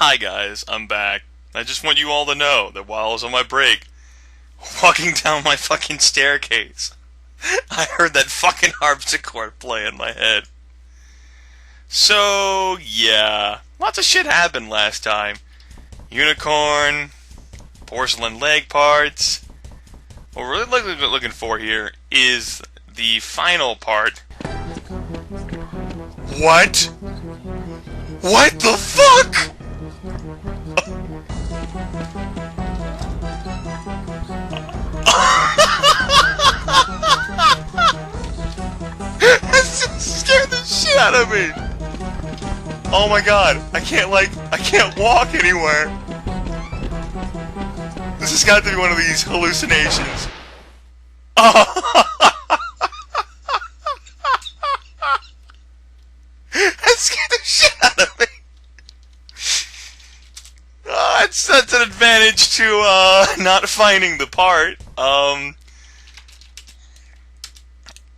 Hi guys, I'm back. I just want you all to know that while I was on my break, walking down my fucking staircase, I heard that fucking harpsichord play in my head. So, yeah, lots of shit happened last time. Unicorn, porcelain leg parts. What we're really looking for here is the final part. What? What the fuck? That scared the shit out of me. Oh my god, I can't walk anywhere. This has got to be one of these hallucinations. Oh. That scared the shit out of me. That's an advantage to not finding the part.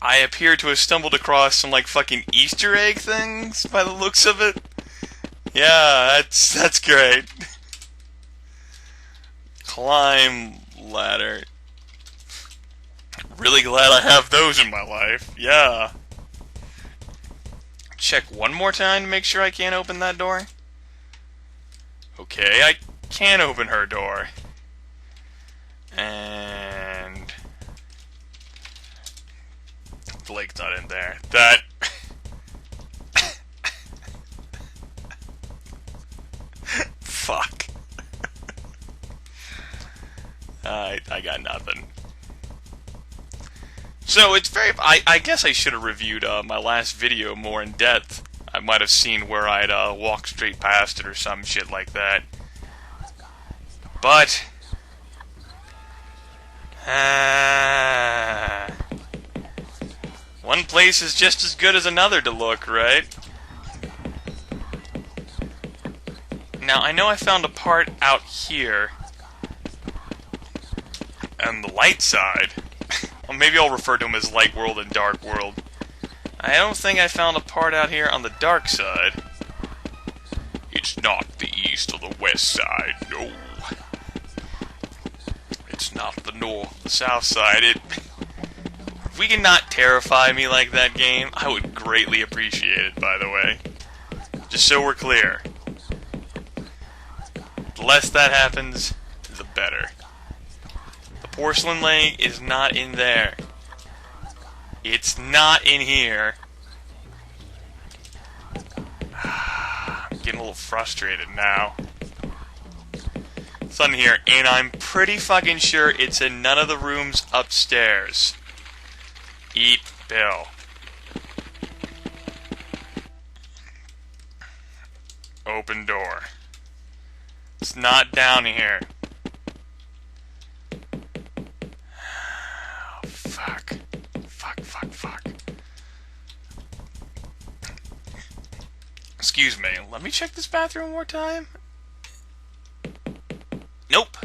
I appear to have stumbled across some like fucking Easter egg things by the looks of it. Yeah, that's great. Climb ladder. Really glad I have those in my life. Yeah. Check one more time to make sure I can't open that door. Okay, I can open her door. And the leg's not in there. That fuck. I got nothing. So it's very. I guess I should have reviewed my last video more in depth. I might have seen where I'd walk straight past it or some shit like that. But one place is just as good as another to look, right? Now I know I found a part out here on the light side. Well, maybe I'll refer to them as light world and dark world. I don't think I found a part out here on the dark side. It's not the east or the west side, no. It's not the south side. If we can not terrify me like that game, I would greatly appreciate it, by the way. Just so we're clear. The less that happens, the better. The porcelain leg is not in there. It's not in here. I'm getting a little frustrated now. It's in here, and I'm pretty fucking sure it's in none of the rooms upstairs. Eat Bill. Open door. It's not down here. Oh, fuck. Fuck. Excuse me, let me check this bathroom one more time. Nope.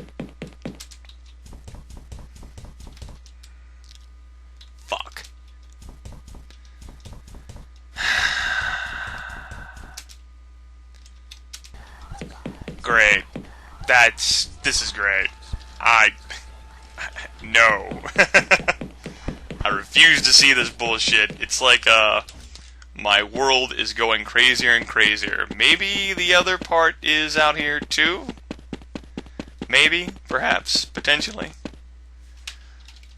Fuck. Great. This is great. No. I refuse to see this bullshit. It's like, my world is going crazier and crazier. Maybe the other part is out here too? Maybe, perhaps, potentially.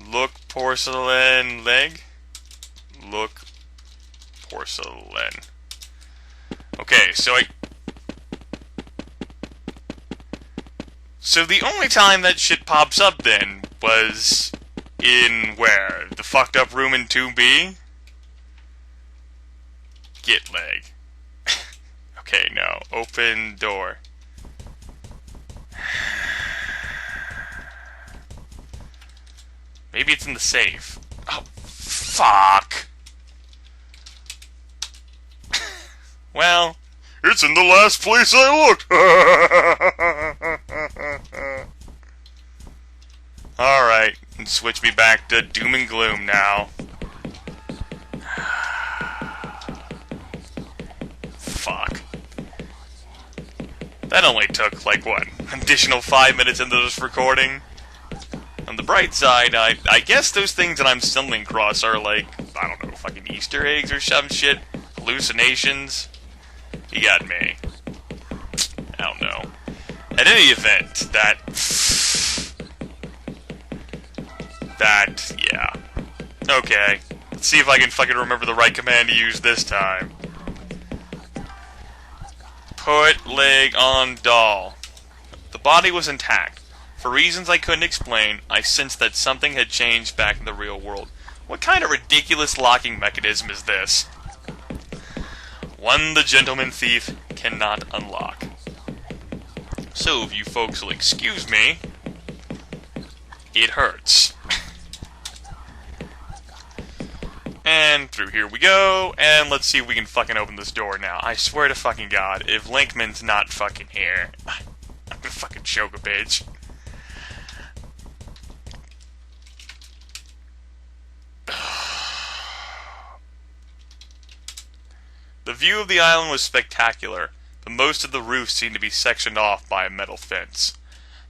Look, porcelain leg. Look, porcelain. Okay, so the only time that shit pops up then was in where? The fucked up room in 2B? Get leg. Okay, no. Open door. Maybe it's in the safe. Oh, fuck. Well, it's in the last place I looked. Alright, and switch me back to doom and gloom now. Fuck. That only took, like, what, additional 5 minutes into this recording? On the bright side, I guess those things that I'm stumbling across are, like, I don't know, fucking Easter eggs or some shit? Hallucinations? You got me. I don't know. At any event, yeah. Okay. Let's see if I can fucking remember the right command to use this time. Put leg on doll. The body was intact. For reasons I couldn't explain, I sensed that something had changed back in the real world. What kind of ridiculous locking mechanism is this? One the gentleman thief cannot unlock. So, if you folks will excuse me, it hurts. And through here we go, and let's see if we can fucking open this door now. I swear to fucking God, if Lenkmann's not fucking here, I'm gonna fucking choke a bitch. The view of the island was spectacular, but most of the roof seemed to be sectioned off by a metal fence.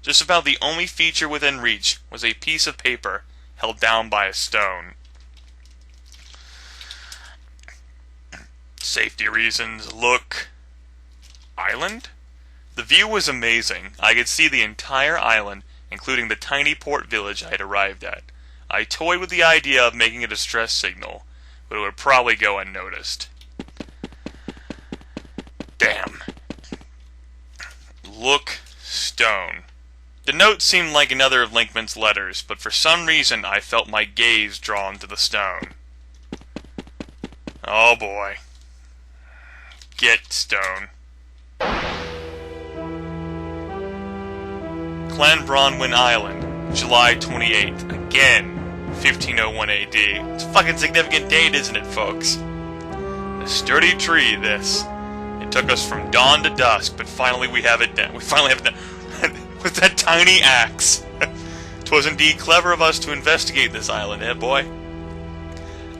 Just about the only feature within reach was a piece of paper held down by a stone. Safety reasons, look. Island? The view was amazing. I could see the entire island, including the tiny port village I had arrived at. I toyed with the idea of making a distress signal, but it would probably go unnoticed. Damn. Look, stone. The note seemed like another of Lenkmann's letters, but for some reason I felt my gaze drawn to the stone. Oh boy. Get stone. Clanbronwyn Island, July 28th. Again, 1501 AD. It's a fucking significant date, isn't it, folks? A sturdy tree, this. It took us from dawn to dusk, but finally we have it done. We finally have it done. With that tiny axe. 'Twas indeed clever of us to investigate this island, eh, boy?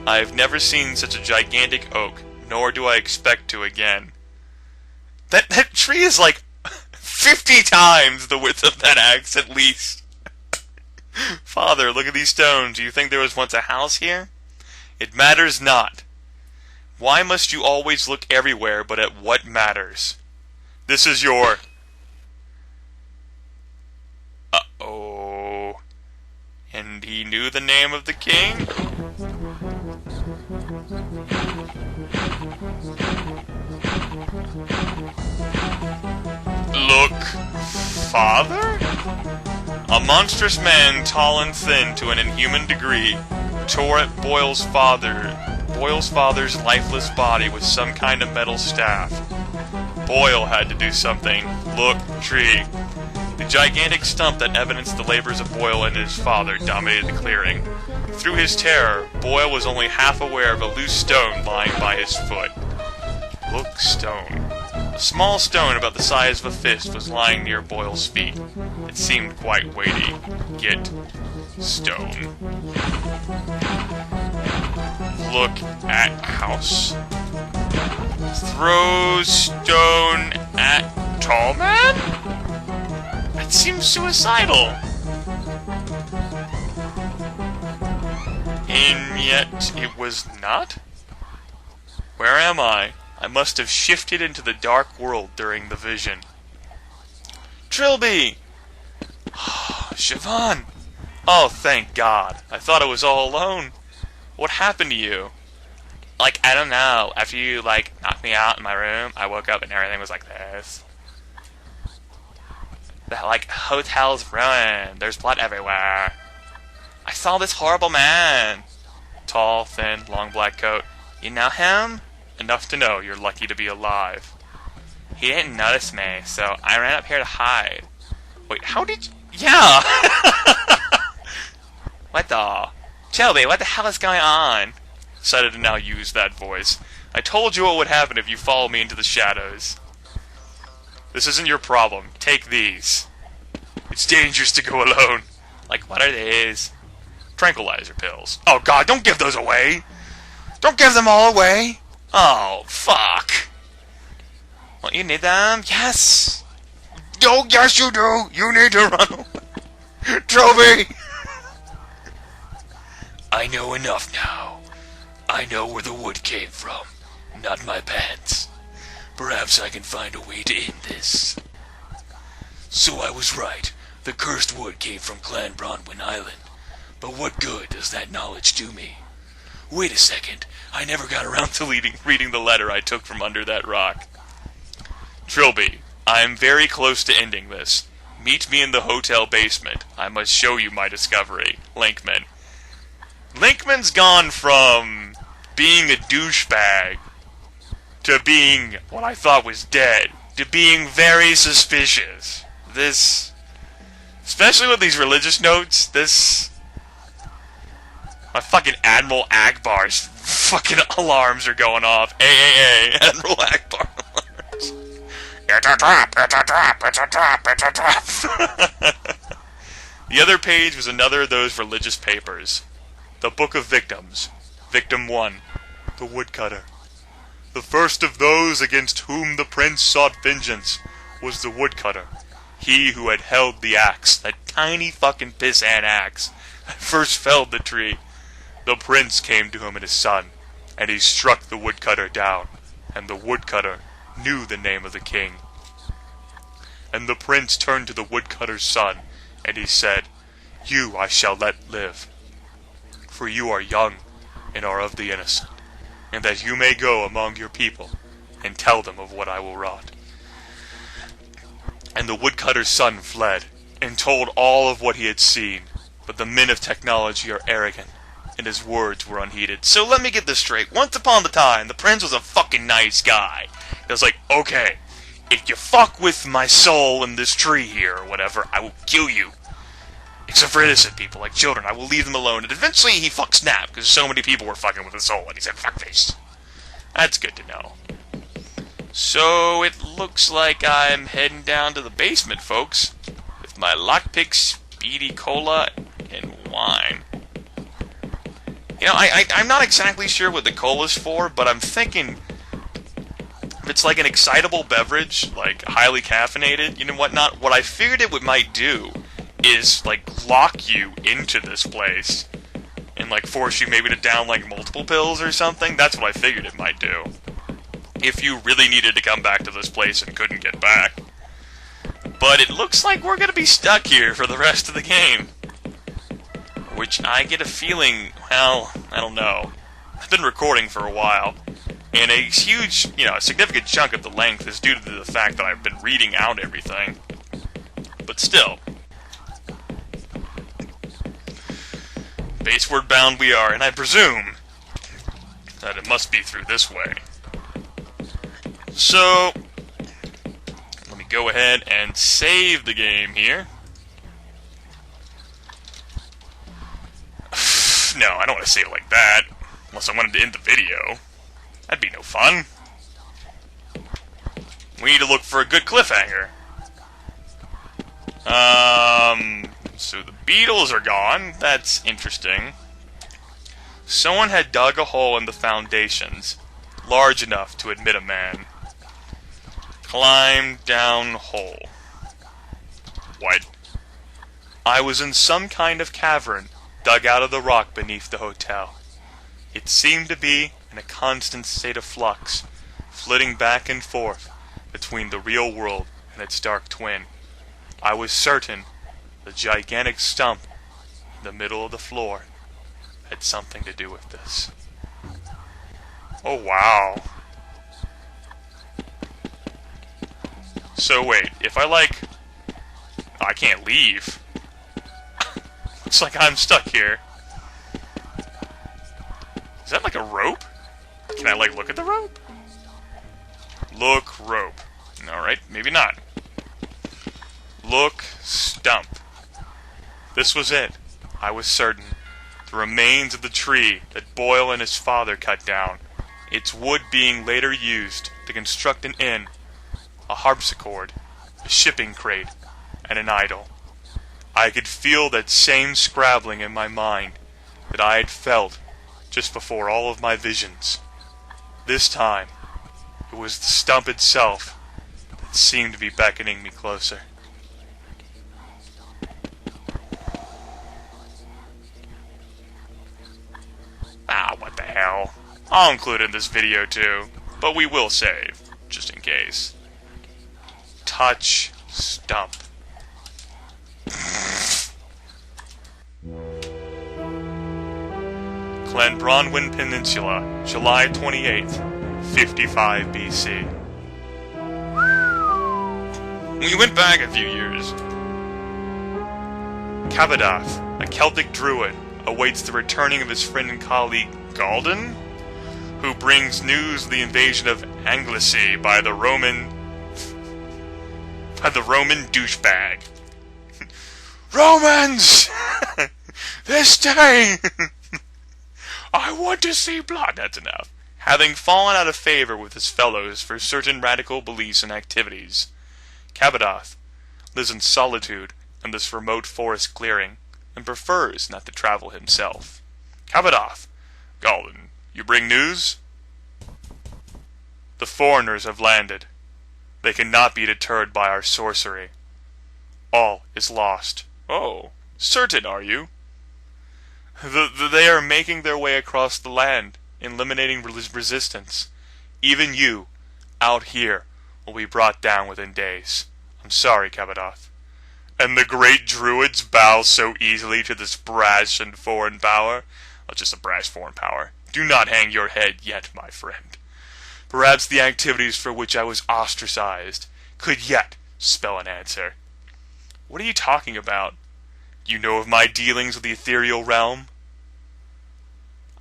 I've never seen such a gigantic oak, nor do I expect to again. That tree is like 50 times the width of that axe, at least. Father, look at these stones. Do you think there was once a house here? It matters not. Why must you always look everywhere but at what matters? This is your... Uh-oh. And he knew the name of the king? Look, father? A monstrous man, tall and thin to an inhuman degree, tore at Boyle's father's lifeless body with some kind of metal staff. Boyle had to do something. Look, tree. The gigantic stump that evidenced the labors of Boyle and his father dominated the clearing. Through his terror, Boyle was only half aware of a loose stone lying by his foot. Look, stone. A small stone about the size of a fist was lying near Boyle's feet. It seemed quite weighty. Get stone. Look at house. Throw stone at tall man? That seems suicidal. And yet it was not? Where am I? I must have shifted into the dark world during the vision. Trilby! Siobhan! Oh, thank God. I thought I was all alone. What happened to you? Like, I don't know. After you, knocked me out in my room, I woke up and everything was like this. The, hotel's ruined. There's blood everywhere. I saw this horrible man. Tall, thin, long black coat. You know him? Enough to know you're lucky to be alive. He didn't notice me, so I ran up here to hide. Wait, how did you... Yeah! What the... Trilby, what the hell is going on? Decided to now use that voice. I told you what would happen if you followed me into the shadows. This isn't your problem. Take these. It's dangerous to go alone. Like, what are these? Tranquilizer pills. Oh God, don't give those away! Don't give them all away! Oh, fuck. Well, you need them? Yes! Oh, yes you do! You need to run away! Trilby! I know enough now. I know where the wood came from, not my pants. Perhaps I can find a way to end this. So I was right. The cursed wood came from Clan Bronwyn Island. But what good does that knowledge do me? Wait a second. I never got around to reading the letter I took from under that rock. Trilby, I am very close to ending this. Meet me in the hotel basement. I must show you my discovery. Lenkmann. Lenkmann's gone from being a douchebag to being what I thought was dead to being very suspicious. This, especially with these religious notes, this... My fucking Admiral Akbar's fucking alarms are going off. Hey, Admiral Akbar alarms. It's a trap, it's a trap, it's a trap, it's a trap. The other page was another of those religious papers. The Book of Victims. Victim 1. The Woodcutter. The first of those against whom the prince sought vengeance was the woodcutter. He who had held the axe, that tiny fucking pissant axe, that first felled the tree. The prince came to him and his son, and he struck the woodcutter down, and the woodcutter knew the name of the king. And the prince turned to the woodcutter's son, and he said, You I shall let live, for you are young and are of the innocent, and that you may go among your people and tell them of what I will wrought. And the woodcutter's son fled, and told all of what he had seen, but the men of technology are arrogant, and his words were unheeded. So let me get this straight. Once upon a time, the prince was a fucking nice guy. He was like, okay, if you fuck with my soul in this tree here, or whatever, I will kill you. Except for innocent people, like children, I will leave them alone. And eventually he fucked Snap, because so many people were fucking with his soul, and he said, fuck this. That's good to know. So it looks like I'm heading down to the basement, folks, with my lockpick, speedy cola, and wine. You know, I'm not exactly sure what the cola's for, but I'm thinking if it's like an excitable beverage, like highly caffeinated, you know whatnot, what I figured it might do is like lock you into this place and like force you maybe to down like multiple pills or something. That's what I figured it might do. If you really needed to come back to this place and couldn't get back. But it looks like we're gonna be stuck here for the rest of the game. Which I get a feeling, well, I don't know. I've been recording for a while, and a huge, a significant chunk of the length is due to the fact that I've been reading out everything. But still. Baseward bound we are, and I presume that it must be through this way. So, let me go ahead and save the game here. No, I don't want to say it like that. Unless I wanted to end the video. That'd be no fun. We need to look for a good cliffhanger. So the beetles are gone. That's interesting. Someone had dug a hole in the foundations, large enough to admit a man. Climb down hole. What? I was in some kind of cavern, dug out of the rock beneath the hotel. It seemed to be in a constant state of flux, flitting back and forth between the real world and its dark twin. I was certain the gigantic stump in the middle of the floor had something to do with this. Oh wow. So wait, if I can't leave. Looks like I'm stuck here. Is that like a rope? Can I look at the rope? Look rope. Alright, maybe not. Look stump. This was it. I was certain. The remains of the tree that Boyle and his father cut down. Its wood being later used to construct an inn, a harpsichord, a shipping crate, and an idol. I could feel that same scrabbling in my mind that I had felt just before all of my visions. This time, it was the stump itself It seemed to be beckoning me closer. Ah, what the hell. I'll include it in this video too, but we will save, just in case. Touch stump. Clanbronwyn Peninsula, July 28th, 55 BC. We went back a few years. Cabadath, a Celtic druid, awaits the returning of his friend and colleague Galden, who brings news of the invasion of Anglesey by the Roman douchebag. Romans! This day! I want to see blood. That's enough. Having fallen out of favor with his fellows for certain radical beliefs and activities, Cabadath lives in solitude in this remote forest clearing and prefers not to travel himself. Cabadath, Galden, you bring news? The foreigners have landed. They cannot be deterred by our sorcery. All is lost. Oh, certain are you? They are making their way across the land, eliminating resistance. Even you, out here, will be brought down within days. I'm sorry, Cabadath. And the great druids bow so easily to this brash and foreign power? Well, just a brash foreign power. Do not hang your head yet, my friend. Perhaps the activities for which I was ostracized could yet spell an answer. What are you talking about? You know of my dealings with the ethereal realm?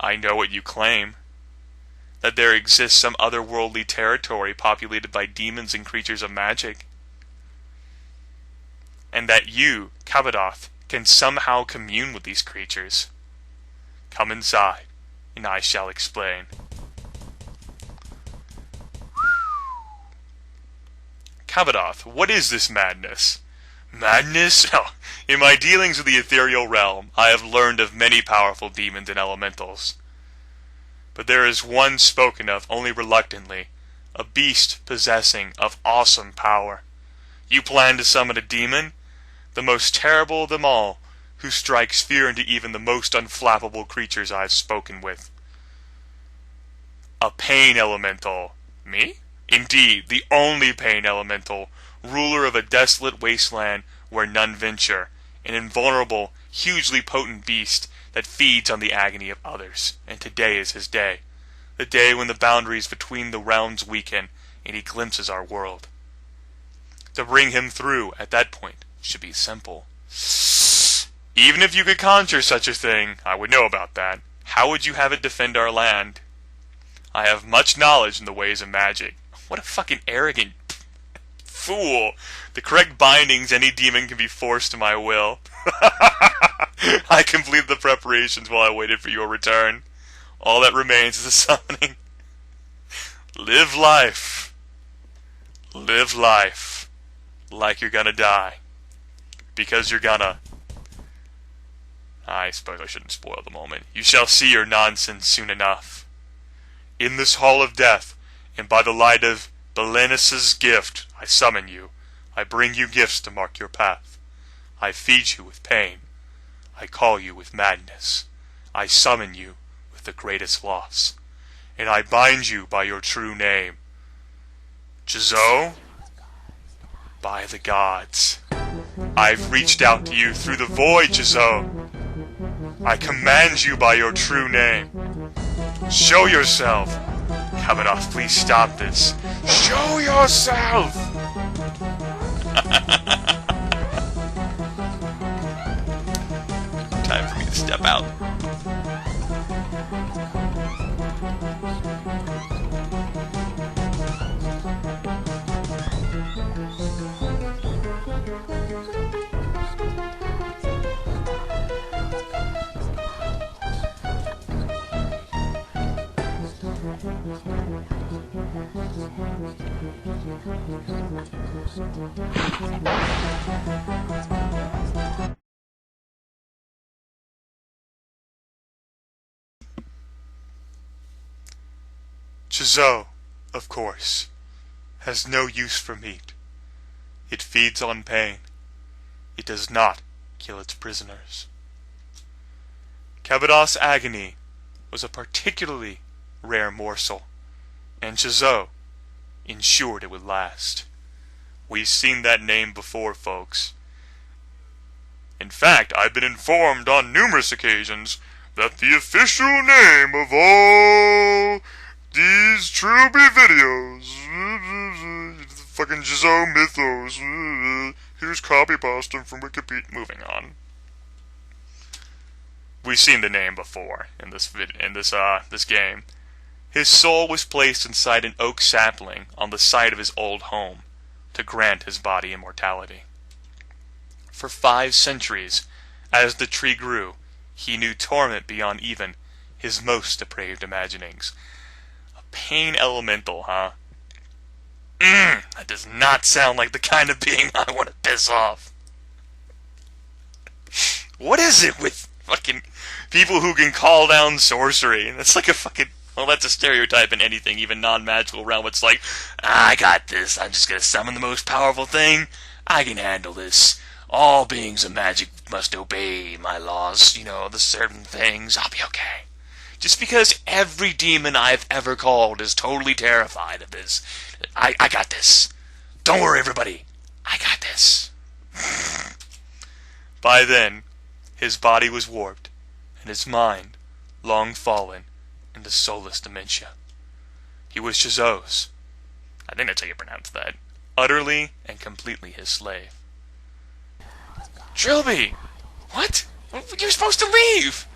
I know what you claim. That there exists some otherworldly territory populated by demons and creatures of magic. And that you, Cabadath, can somehow commune with these creatures. Come inside, and I shall explain. Cabadath, what is this madness? Madness? Oh, in my dealings with the ethereal realm, I have learned of many powerful demons and elementals. But there is one spoken of only reluctantly, a beast possessing of awesome power. You plan to summon a demon? The most terrible of them all, who strikes fear into even the most unflappable creatures I have spoken with. A pain elemental. Me? Indeed, the only pain elemental, ruler of a desolate wasteland where none venture, an invulnerable, hugely potent beast that feeds on the agony of others. And today is his day, the day when the boundaries between the realms weaken and he glimpses our world. To bring him through at that point should be simple. Even if you could conjure such a thing, I would know about that. How would you have it defend our land? I have much knowledge in the ways of magic. What a fucking arrogant fool. The correct bindings, any demon can be forced to my will. I completed the preparations while I waited for your return. All that remains is the summoning. Live life. Live life. Like you're gonna die. Because you're gonna... I suppose I shouldn't spoil the moment. You shall see your nonsense soon enough. In this hall of death, and by the light of Belenus's gift, I summon you. I bring you gifts to mark your path. I feed you with pain. I call you with madness. I summon you with the greatest loss. And I bind you by your true name. Jizo? By the gods. I've reached out to you through the void, Jizo. I command you by your true name. Show yourself! Cabadath, please stop this. Show yourself! Time for me to step out. Jizo, of course, has no use for meat. It feeds on pain. It does not kill its prisoners. Cabadath's agony was a particularly rare morsel, and Chazot ensured it would last. We've seen that name before, folks. In fact, I've been informed on numerous occasions that the official name of all these Trilby videos, fucking Chazot mythos, here's copypasting from Wikipedia. Moving on. We've seen the name before in this game. His soul was placed inside an oak sapling on the site of his old home to grant his body immortality. For 5 centuries, as the tree grew, he knew torment beyond even his most depraved imaginings. A pain elemental, huh? That does not sound like the kind of being I want to piss off. What is it with fucking people who can call down sorcery? That's like a fucking... Well, that's a stereotype in anything, even non-magical realm. It's like, I got this. I'm just gonna summon the most powerful thing. I can handle this. All beings of magic must obey my laws. You know, the certain things. I'll be okay. Just because every demon I've ever called is totally terrified of this. I got this. Don't worry, everybody. I got this. By then, his body was warped, and his mind long fallen into soulless dementia. He was Chazot's, I think that's how you pronounce that, utterly and completely his slave. Trilby! What? You were supposed to leave!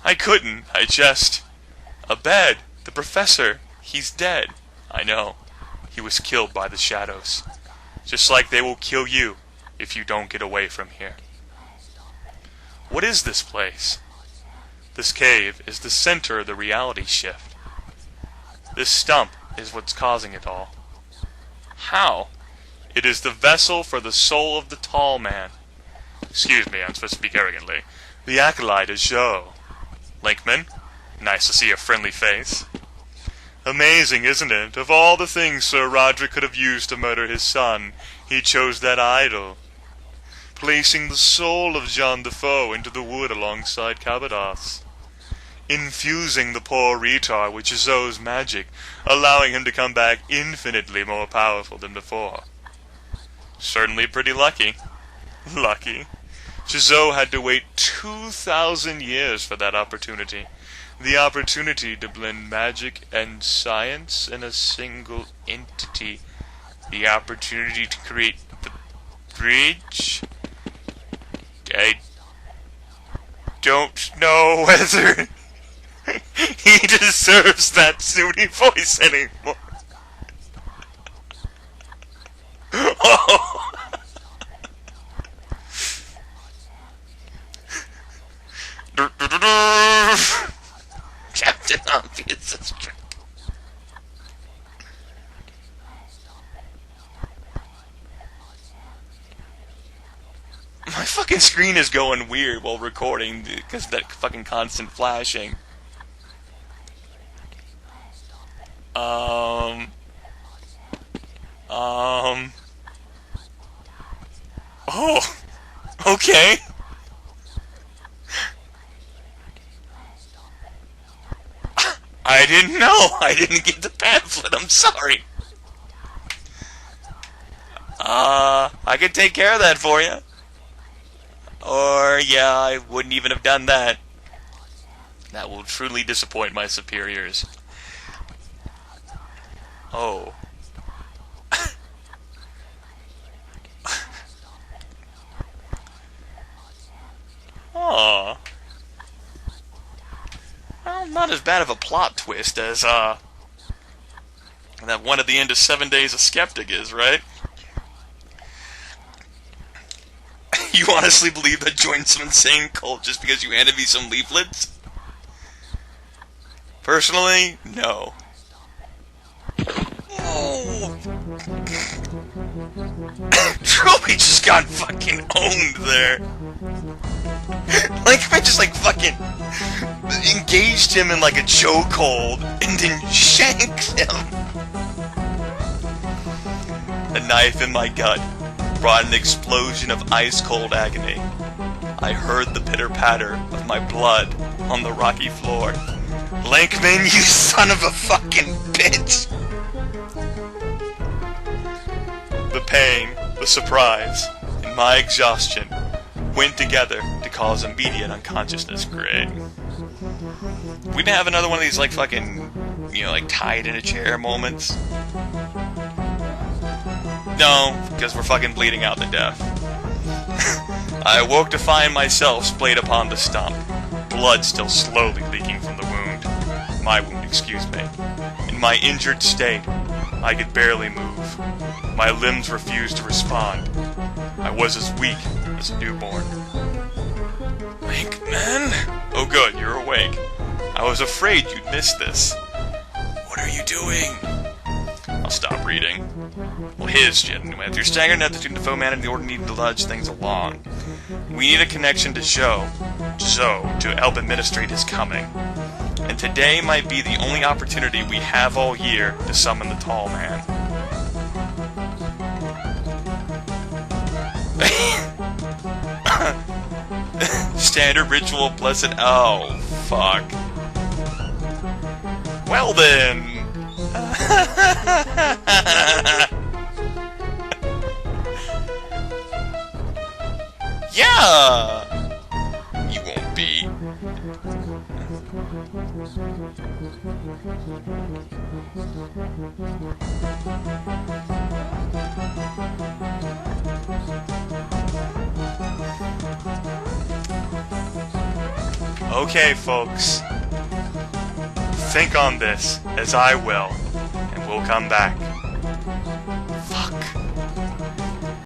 I couldn't, A bed! The professor! He's dead! I know. He was killed by the shadows. Just like they will kill you if you don't get away from here. What is this place? This cave is the center of the reality shift. This stump is what's causing it all. How? It is the vessel for the soul of the tall man. Excuse me, I'm supposed to speak arrogantly. The acolyte is Joe. Lenkmann, nice to see a friendly face. Amazing, isn't it? Of all the things Sir Roderick could have used to murder his son, he chose that idol, placing the soul of Jean Defoe into the wood alongside Cabadath's, infusing the poor retard with Chazot's magic, allowing him to come back infinitely more powerful than before. Certainly pretty lucky. Lucky. Chazot had to wait 2,000 years for that opportunity. The opportunity to blend magic and science in a single entity. The opportunity to create the bridge. I don't know whether he deserves that snooty voice anymore. Oh. Captain Obvious is drunk. My fucking screen is going weird while recording because of that fucking constant flashing. Oh, okay. I didn't know. I didn't get the pamphlet. I'm sorry. I could take care of that for you. Or, yeah, I wouldn't even have done that. That will truly disappoint my superiors. Oh. Aw. Well, not as bad of a plot twist as, that one at the end of 7 Days a Skeptic is, right? You honestly believe that joined some insane cult just because you handed me some leaflets? Personally, no. Oh. Trilby just got fucking owned there. Like, I just, like, fucking engaged him in, like, a chokehold and then shanked him. A knife in my gut brought an explosion of ice-cold agony. I heard the pitter-patter of my blood on the rocky floor. Lenkmann, you son of a fucking bitch! The pain, the surprise, and my exhaustion went together to cause immediate unconsciousness. Great. We didn't have another one of these, like, fucking, you know, like, tied in a chair moments. No, because we're fucking bleeding out to death. I awoke to find myself splayed upon the stump, blood still slowly leaking from the wound. My wound, excuse me. In my injured state, I could barely move. My limbs refused to respond. I was as weak as a newborn. Lenkmann? Oh good, you're awake. I was afraid you'd miss this. What are you doing? I'll stop reading. Well, here's gentlemen, your staggering attitude to foeman and the order needing to nudge things along. We need a connection to Joe to help administrate his coming. And today might be the only opportunity we have all year to summon the tall man. Standard ritual blessed. Oh, fuck. Well then. Yeah! You won't be. Okay, folks. Think on this, as I will, and we'll come back.